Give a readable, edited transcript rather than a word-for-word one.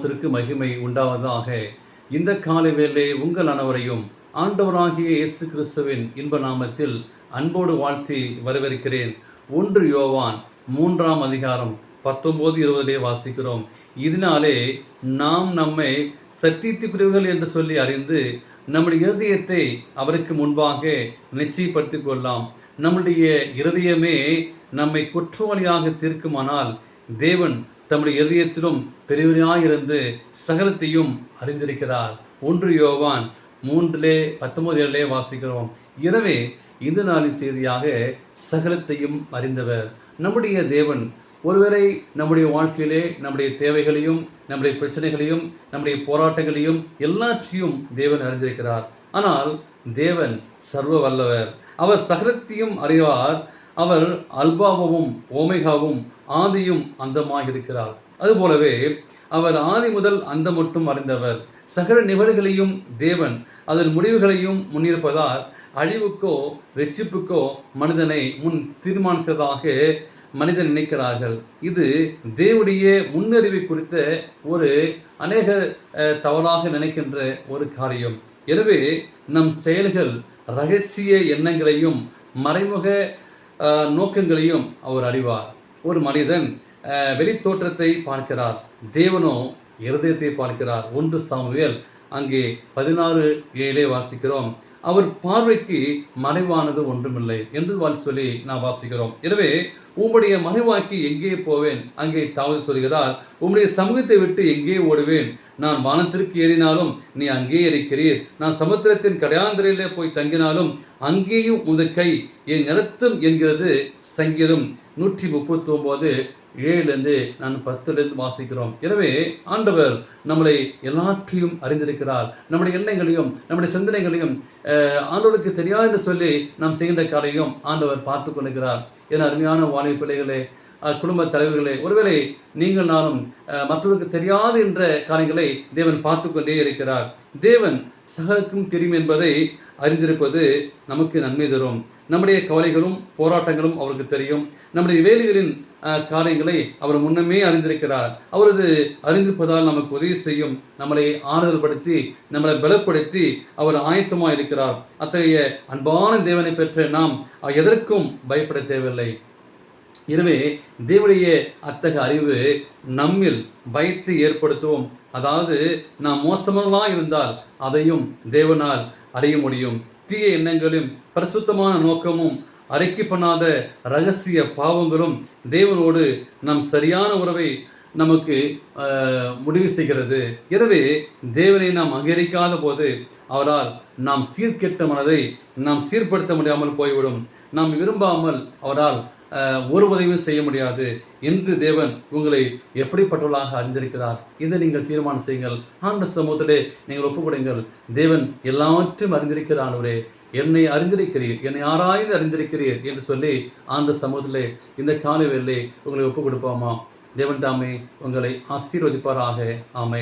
நாமத்திற்கு மகிமை உண்டாவதாக. இந்த காலை வேளை உங்கள் அனைவரையும் ஆண்டவராகிய இயேசு கிறிஸ்துவின் இன்ப நாமத்தில் அன்போடு வாழ்த்தி வரவேற்கிறேன். 1 யோவான் 3ஆம் அதிகாரம் 19-20 வாசிக்கிறோம். இதனாலே நாம் நம்மை சத்தியத்துக்குரியவர்கள் என்று சொல்லி அறிந்து நம்முடைய இருதயத்தை அவருக்கு முன்பாக நிச்சயப்படுத்திக் கொள்ளலாம். நம்முடைய இருதயமே நம்மை குற்றவாளியாக தீர்க்குமானால் தேவன் தம்முடைய இதயத்திலும் பெரியவராயிருந்து சகலத்தையும் அறிந்திருக்கிறார். 1 யோவான் 3:19 வாசிக்கிறோம். எனவே இந்த நாளின் செய்தியாக சகலத்தையும் அறிந்தவர் நம்முடைய தேவன். ஒருவேளை நம்முடைய வாழ்க்கையிலே நம்முடைய தேவைகளையும் நம்முடைய பிரச்சனைகளையும் நம்முடைய போராட்டங்களையும் எல்லாற்றையும் தேவன் அறிந்திருக்கிறார். ஆனால் தேவன் சர்வ வல்லவர். அவர் சகலத்தையும் அறிவார். அவர் அல்பாவும் ஓமேகாவும் ஆதியும் அந்தமாக இருக்கிறார். அதுபோலவே அவர் ஆதி முதல் அந்த மட்டும் அறிந்தவர். சகல நிகழ்வுகளையும் தேவன் அதன் முடிவுகளையும் முன்னிருப்பதால் அழிவுக்கோ ரட்சிப்புக்கோ மனிதனை முன் தீர்மானித்ததாக மனிதன் நினைக்கிறார்கள். இது தேவனுடைய முன்னறிவை குறித்த ஒரு அநேக தவறாக நினைக்கின்ற ஒரு காரியம். எனவே நம் செயல்கள் இரகசிய எண்ணங்களையும் மறைமுக நோக்கங்களையும் அவர் அறிவார். ஒரு மனிதன் வெளித்தோற்றத்தை பார்க்கிறார், தேவனோ இருதயத்தை பார்க்கிறார். 1 சாமுவேல் அங்கே 16:7 வாசிக்கிறோம். அவர் பார்வைக்கு மறைவானது ஒன்றுமில்லை என்று சொல்லி நாம் வாசிக்கிறோம். எனவே உம்முடைய மறைவாக்கி எங்கே போவேன், அங்கே தாவது சொல்கிறார். உம்முடைய சமூகத்தை விட்டு எங்கே ஓடுவேன், நான் வானத்திற்கு ஏறினாலும் நீ அங்கே இருக்கிறீர், நான் சமுத்திரத்தின் கடையாந்தரையிலே போய் தங்கினாலும் அங்கேயும் உமது கை என் நடத்தும் என்கிறது சங்கீதம் 139:7 நான் 10 வாசிக்கிறோம். எனவே ஆண்டவர் நம்மளை எல்லாற்றையும் அறிந்திருக்கிறார். நம்முடைய எண்ணங்களையும் நம்முடைய சிந்தனைகளையும் ஆண்டவருக்கு தெரியாது என்று சொல்லி நாம் செய்கின்ற காரையும் ஆண்டவர் பார்த்து கொண்டிருக்கிறார். என அருமையான வாலிப பிள்ளைகளே, குடும்ப தலைவர்களே, ஒருவேளை நீங்கள் நானும் மற்றவருக்கு தெரியாது என்ற காரியங்களை தேவன் பார்த்து கொண்டே இருக்கிறார். தேவன் சகலுக்கும் தெரியும் என்பதை அறிந்திருப்பது நமக்கு நன்மை தரும். நம்முடைய கவலைகளும் போராட்டங்களும் அவருக்கு தெரியும். நம்முடைய வேலைகளின் காரியங்களை அவர் முன்னமே அறிந்திருக்கிறார். அவரது அறிந்திருப்பதால் நமக்கு உதவி செய்யும், நம்மளை ஆறுதல் படுத்தி நம்மளை பலப்படுத்தி அவர் ஆயத்தமாக இருக்கிறார். அத்தகைய அன்பான தேவனை பெற்ற நாம் எதற்கும் பயப்பட தேவையில்லை. எனவே தேவனுடைய அத்தகைய அறிவு நம்மில் பயத்தை ஏற்படுத்துவோம். அதாவது நாம் மோசமாக இருந்தால் அதையும் தேவனால் அறிய முடியும். தீய எண்ணங்களும் பரிசுத்தமான நோக்கமும் அறிக்கை பண்ணாத இரகசிய பாவங்களும் தேவனோடு நம் சரியான உறவை நமக்கு முடிவு செய்கிறது. எனவே தேவனை நாம் அங்கீகரிக்காத போது அவரால் நாம் சீர்கெட்ட மனதை நாம் சீர்படுத்த முடியாமல் போய்விடும். நாம் விரும்பாமல் அவரால் ஒரு உதவியும் செய்ய முடியாது என்று தேவன் உங்களை எப்படிப்பட்டவர்களாக அறிந்திருக்கிறார். இதை நீங்கள் தீர்மானம் செய்யுங்கள். ஆண்டவர் சமூகத்திலே நீங்கள் ஒப்புக்கொடுங்கள். தேவன் எல்லாவற்றையும் அறிந்திருக்கிறானவரே, என்னை அறிந்திருக்கிறீர், என்னை ஆராய்ந்து அறிந்திருக்கிறீர் என்று சொல்லி ஆண்டவர் சமூகத்திலே இந்த காலை வேளையிலே உங்களை ஒப்புக் கொடுப்போமா? தேவன் தாமே உங்களை ஆசீர்வதிப்பாராக. ஆமென்.